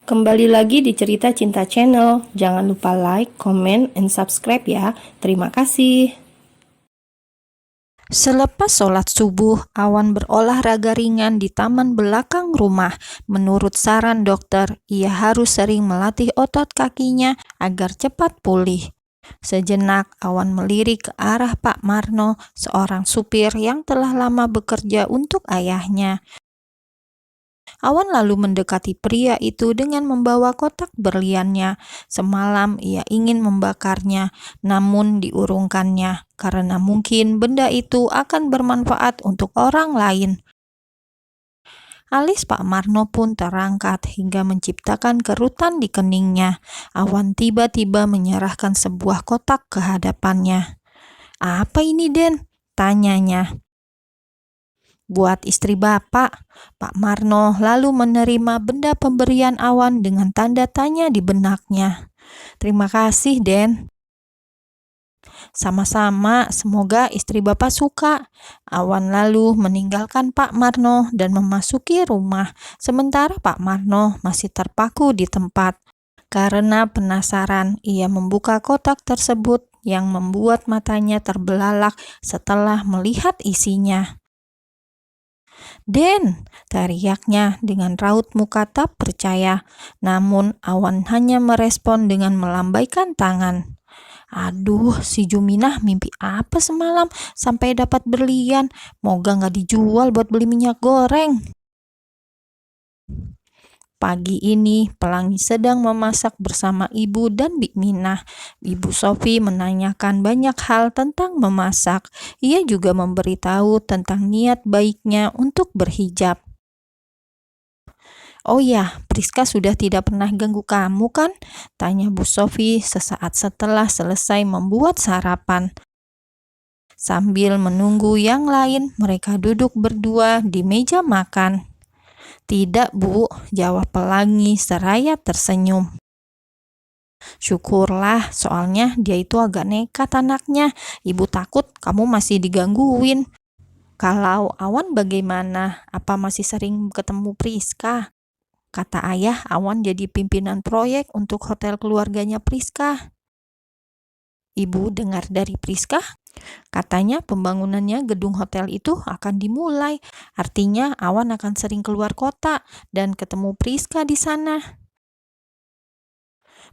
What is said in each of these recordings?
Kembali lagi di Cerita Cinta Channel. Jangan lupa like, comment, and subscribe ya. Terima kasih. Selepas sholat subuh, Awan berolahraga ringan di taman belakang rumah. Menurut saran dokter, ia harus sering melatih otot kakinya agar cepat pulih. Sejenak, Awan melirik ke arah Pak Marno, seorang supir yang telah lama bekerja untuk ayahnya. Awan lalu mendekati pria itu dengan membawa kotak berliannya. Semalam ia ingin membakarnya, namun diurungkannya karena mungkin benda itu akan bermanfaat untuk orang lain. Alis Pak Marno pun terangkat hingga menciptakan kerutan di keningnya. Awan tiba-tiba menyerahkan sebuah kotak ke hadapannya. "Apa ini, Den?" tanyanya. "Buat istri Bapak." Pak Marno lalu menerima benda pemberian Awan dengan tanda tanya di benaknya. "Terima kasih, Den." "Sama-sama, semoga istri Bapak suka." Awan lalu meninggalkan Pak Marno dan memasuki rumah, sementara Pak Marno masih terpaku di tempat. Karena penasaran, ia membuka kotak tersebut yang membuat matanya terbelalak setelah melihat isinya. "Den!" teriaknya dengan raut muka tak percaya. Namun Awan hanya merespon dengan melambaikan tangan. "Aduh, si Juminah mimpi apa semalam sampai dapat berlian? Moga nggak dijual buat beli minyak goreng." Pagi ini, Pelangi sedang memasak bersama Ibu dan Bik Minah. Ibu Sofi menanyakan banyak hal tentang memasak. Ia juga memberitahu tentang niat baiknya untuk berhijab. "Oh ya, Priska sudah tidak pernah ganggu kamu kan?" tanya Bu Sofi sesaat setelah selesai membuat sarapan. Sambil menunggu yang lain, mereka duduk berdua di meja makan. "Tidak, Bu," jawab Pelangi seraya tersenyum. "Syukurlah, soalnya dia itu agak nekat anaknya. Ibu takut kamu masih digangguin." "Kalau Awan bagaimana? Apa masih sering ketemu Priska?" Kata ayah, Awan jadi pimpinan proyek untuk hotel keluarganya Priska. "Ibu dengar dari Priska? Katanya pembangunannya gedung hotel itu akan dimulai. Artinya Awan akan sering keluar kota dan ketemu Priska di sana."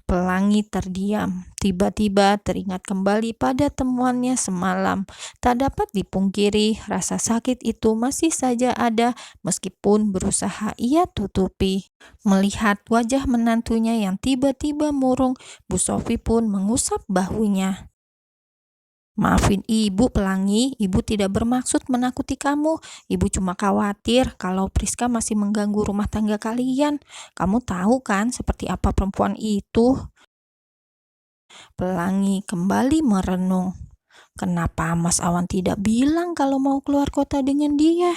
Pelangi terdiam. Tiba-tiba teringat kembali pada temuannya semalam. Tak dapat dipungkiri, rasa sakit itu masih saja ada meskipun berusaha ia tutupi. Melihat wajah menantunya yang tiba-tiba murung, Bu Sofi pun mengusap bahunya. "Maafin Ibu, Pelangi. Ibu tidak bermaksud menakuti kamu. Ibu cuma khawatir kalau Priska masih mengganggu rumah tangga kalian. Kamu tahu kan seperti apa perempuan itu?" Pelangi kembali merenung. Kenapa Mas Awan tidak bilang kalau mau keluar kota dengan dia?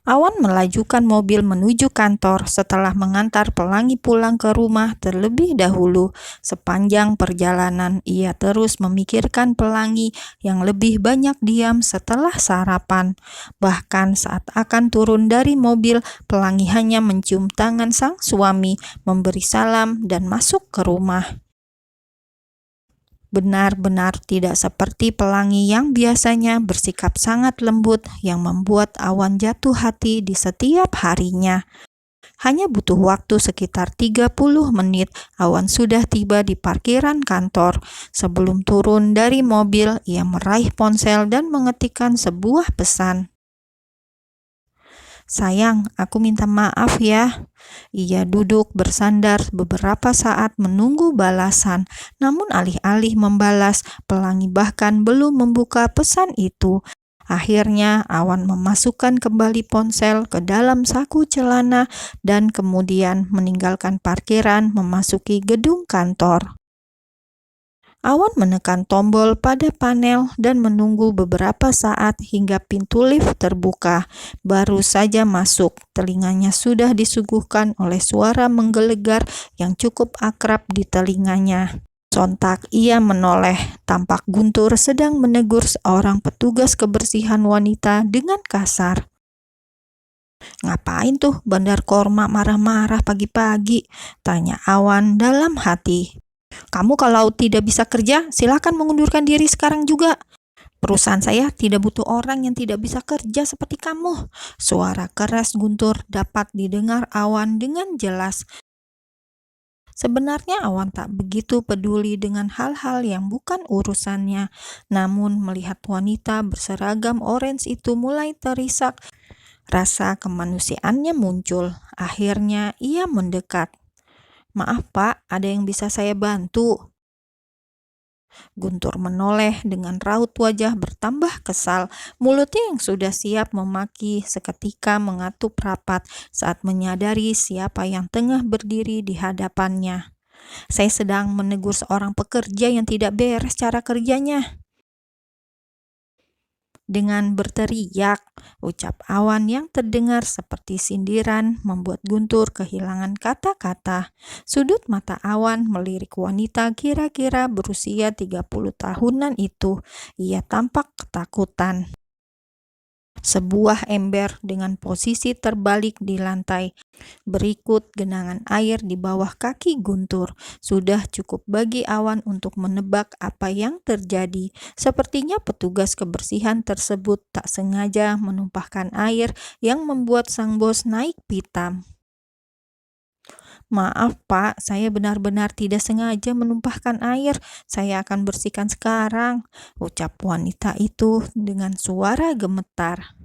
Awan melajukan mobil menuju kantor setelah mengantar Pelangi pulang ke rumah terlebih dahulu. Sepanjang perjalanan, ia terus memikirkan Pelangi yang lebih banyak diam setelah sarapan. Bahkan saat akan turun dari mobil, Pelangi hanya mencium tangan sang suami, memberi salam, dan masuk ke rumah. Benar-benar tidak seperti Pelangi yang biasanya bersikap sangat lembut yang membuat Awan jatuh hati di setiap harinya. Hanya butuh waktu sekitar 30 menit, Awan sudah tiba di parkiran kantor. Sebelum turun dari mobil, ia meraih ponsel dan mengetikkan sebuah pesan. "Sayang, aku minta maaf ya." Ia duduk bersandar beberapa saat menunggu balasan, namun alih-alih membalas, Pelangi bahkan belum membuka pesan itu. Akhirnya Awan memasukkan kembali ponsel ke dalam saku celana dan kemudian meninggalkan parkiran memasuki gedung kantor. Awan menekan tombol pada panel dan menunggu beberapa saat hingga pintu lift terbuka. Baru saja masuk, telinganya sudah disuguhkan oleh suara menggelegar yang cukup akrab di telinganya. Sontak ia menoleh, tampak Guntur sedang menegur seorang petugas kebersihan wanita dengan kasar. Ngapain tuh Bandar Korma marah-marah pagi-pagi? Tanya Awan dalam hati. Kamu kalau tidak bisa kerja, silakan mengundurkan diri sekarang juga. Perusahaan saya tidak butuh orang yang tidak bisa kerja seperti kamu. Suara keras Guntur dapat didengar Awan dengan jelas. Sebenarnya Awan tak begitu peduli dengan hal-hal yang bukan urusannya. Namun melihat wanita berseragam orange itu mulai terisak, rasa kemanusiaannya muncul. Akhirnya ia mendekat. Maaf Pak, ada yang bisa saya bantu? Guntur menoleh dengan raut wajah bertambah kesal. Mulutnya yang sudah siap memaki seketika mengatup rapat saat menyadari siapa yang tengah berdiri di hadapannya. Saya sedang menegur seorang pekerja yang tidak beres cara kerjanya. Dengan berteriak, ucap Awan yang terdengar seperti sindiran membuat Guntur kehilangan kata-kata. Sudut mata Awan melirik wanita kira-kira berusia 30 tahunan itu. Ia tampak ketakutan. Sebuah ember dengan posisi terbalik di lantai. Berikut genangan air di bawah kaki Guntur. Sudah cukup bagi Awan untuk menebak apa yang terjadi. Sepertinya petugas kebersihan tersebut tak sengaja menumpahkan air yang membuat sang bos naik pitam. Maaf Pak, saya benar-benar tidak sengaja menumpahkan air. Saya akan bersihkan sekarang, ucap wanita itu dengan suara gemetar.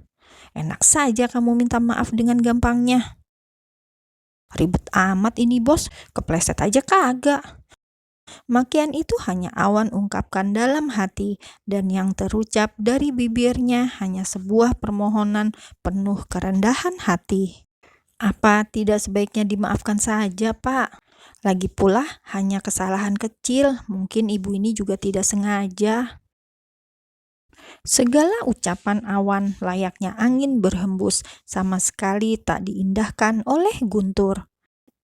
Enak saja kamu minta maaf dengan gampangnya. Ribet amat ini bos, kepleset aja kagak. Makian itu hanya Awan ungkapkan dalam hati, dan yang terucap dari bibirnya hanya sebuah permohonan penuh kerendahan hati. Apa tidak sebaiknya dimaafkan saja, Pak? Lagi pula hanya kesalahan kecil, mungkin ibu ini juga tidak sengaja. Segala ucapan Awan layaknya angin berhembus, sama sekali tak diindahkan oleh Guntur.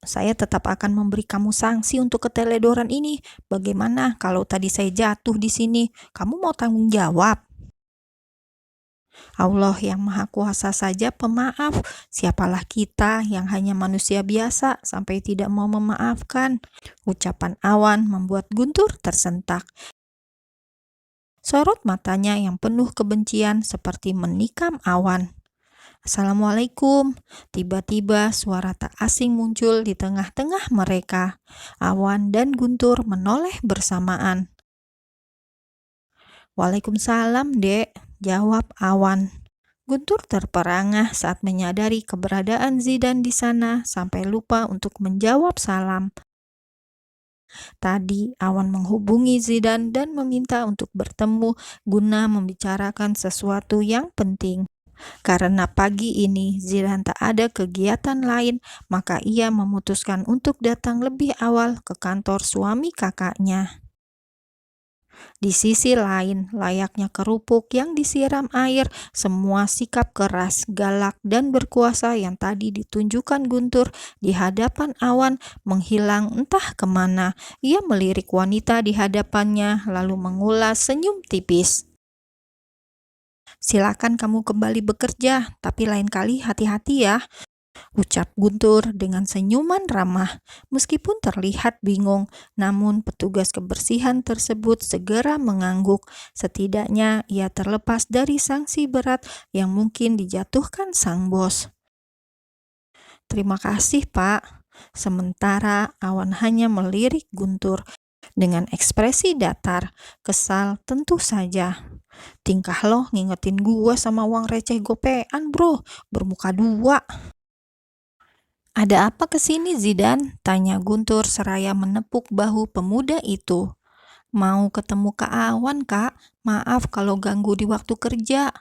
Saya tetap akan memberi kamu sanksi untuk keteledoran ini. Bagaimana kalau tadi saya jatuh di sini? Kamu mau tanggung jawab? Allah yang Maha Kuasa saja pemaaf. Siapalah kita yang hanya manusia biasa sampai tidak mau memaafkan? Ucapan Awan membuat Guntur tersentak. Sorot matanya yang penuh kebencian seperti menikam Awan. Assalamualaikum. Tiba-tiba suara tak asing muncul di tengah-tengah mereka. Awan dan Guntur menoleh bersamaan. Waalaikumsalam, Dek, jawab Awan. Guntur terperangah saat menyadari keberadaan Zidan di sana sampai lupa untuk menjawab salam. Tadi Awan menghubungi Zidan dan meminta untuk bertemu guna membicarakan sesuatu yang penting. Karena pagi ini Zidan tak ada kegiatan lain, maka ia memutuskan untuk datang lebih awal ke kantor suami kakaknya. Di sisi lain, layaknya kerupuk yang disiram air, semua sikap keras, galak, dan berkuasa yang tadi ditunjukkan Guntur di hadapan Awan menghilang entah kemana. Ia melirik wanita di hadapannya, lalu mengulas senyum tipis. Silakan kamu kembali bekerja, tapi lain kali hati-hati ya, ucap Guntur dengan senyuman ramah. Meskipun terlihat bingung, namun petugas kebersihan tersebut segera mengangguk. Setidaknya ia terlepas dari sanksi berat yang mungkin dijatuhkan sang bos. Terima kasih, Pak. Sementara Awan hanya melirik Guntur dengan ekspresi datar, kesal tentu saja. Tingkah lo ngingetin gua sama uang receh gopean bro, bermuka dua. Ada apa kesini Zidan? Tanya Guntur seraya menepuk bahu pemuda itu. Mau ketemu Kak Awan kak, maaf kalau ganggu di waktu kerja.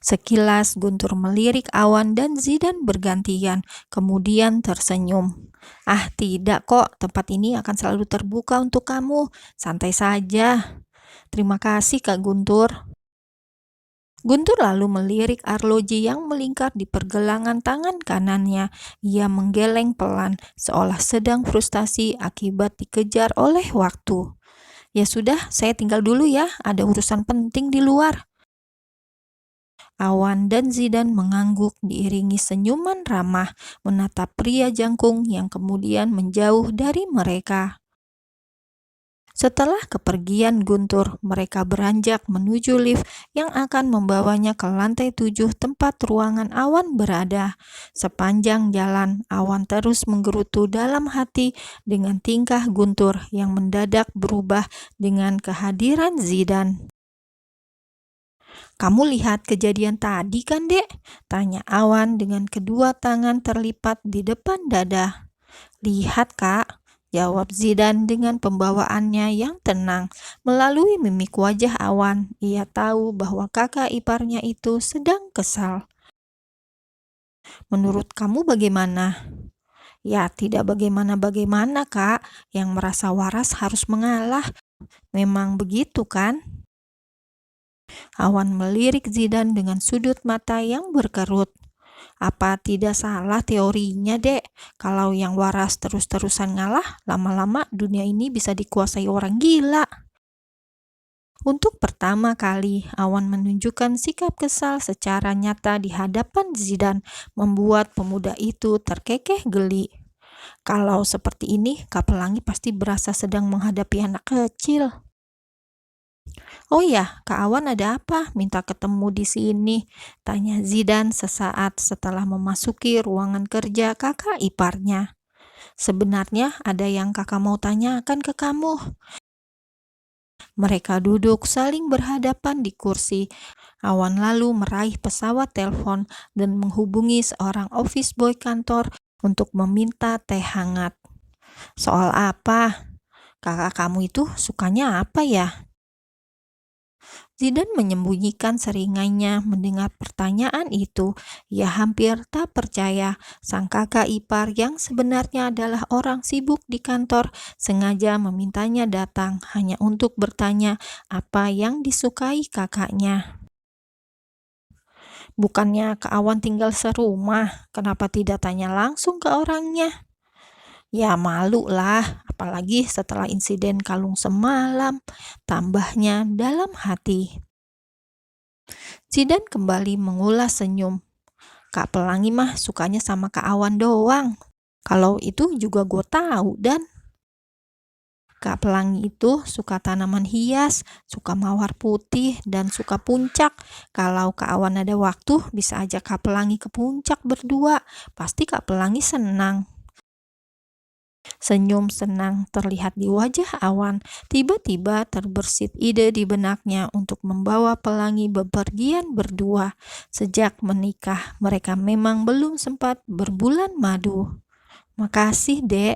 Sekilas Guntur melirik Awan dan Zidan bergantian, kemudian tersenyum. Ah tidak kok, tempat ini akan selalu terbuka untuk kamu, santai saja. Terima kasih Kak Guntur. Guntur lalu melirik arloji yang melingkar di pergelangan tangan kanannya. Ia menggeleng pelan, seolah sedang frustasi akibat dikejar oleh waktu. Ya sudah, saya tinggal dulu ya, ada urusan penting di luar. Awan dan Zidan mengangguk diiringi senyuman ramah menatap pria jangkung yang kemudian menjauh dari mereka. Setelah kepergian Guntur, mereka beranjak menuju lift yang akan membawanya ke lantai 7 tempat ruangan Awan berada. Sepanjang jalan, Awan terus menggerutu dalam hati dengan tingkah Guntur yang mendadak berubah dengan kehadiran Zidan. "Kamu lihat kejadian tadi kan, Dek?" tanya Awan dengan kedua tangan terlipat di depan dada. "Lihat, Kak," jawab Zidan dengan pembawaannya yang tenang. Melalui mimik wajah Awan, ia tahu bahwa kakak iparnya itu sedang kesal. "Menurut kamu bagaimana?" "Ya, tidak bagaimana-bagaimana, Kak. Yang merasa waras harus mengalah. Memang begitu kan?" Awan melirik Zidan dengan sudut mata yang berkerut. "Apa tidak salah teorinya, Dek? Kalau yang waras terus-terusan ngalah, lama-lama dunia ini bisa dikuasai orang gila." Untuk pertama kali, Awan menunjukkan sikap kesal secara nyata di hadapan Zidan, membuat pemuda itu terkekeh geli. Kalau seperti ini, Kak Pelangi pasti berasa sedang menghadapi anak kecil. "Oh ya, Kak Awan ada apa? Minta ketemu di sini?" tanya Zidan sesaat setelah memasuki ruangan kerja kakak iparnya. "Sebenarnya ada yang kakak mau tanyakan ke kamu." Mereka duduk saling berhadapan di kursi. Awan lalu meraih pesawat telepon dan menghubungi seorang office boy kantor untuk meminta teh hangat. "Soal apa? Kakak kamu itu sukanya apa ya?" Zidan menyembunyikan seringainya mendengar pertanyaan itu. Ia hampir tak percaya sang kakak ipar yang sebenarnya adalah orang sibuk di kantor sengaja memintanya datang hanya untuk bertanya apa yang disukai kakaknya. "Bukannya Kak Awan tinggal serumah, kenapa tidak tanya langsung ke orangnya?" "Ya malu lah, apalagi setelah insiden kalung semalam," tambahnya dalam hati. Zidan kembali mengulas senyum. "Kak Pelangi mah sukanya sama Kak Awan doang. Kalau itu juga gue tahu dan Kak Pelangi itu suka tanaman hias, suka mawar putih, dan suka puncak. Kalau Kak Awan ada waktu, bisa ajak Kak Pelangi ke puncak berdua. Pasti Kak Pelangi senang." Senyum senang terlihat di wajah Awan. Tiba-tiba terbersit ide di benaknya untuk membawa Pelangi bepergian berdua. Sejak menikah, mereka memang belum sempat berbulan madu. "Makasih, Dek."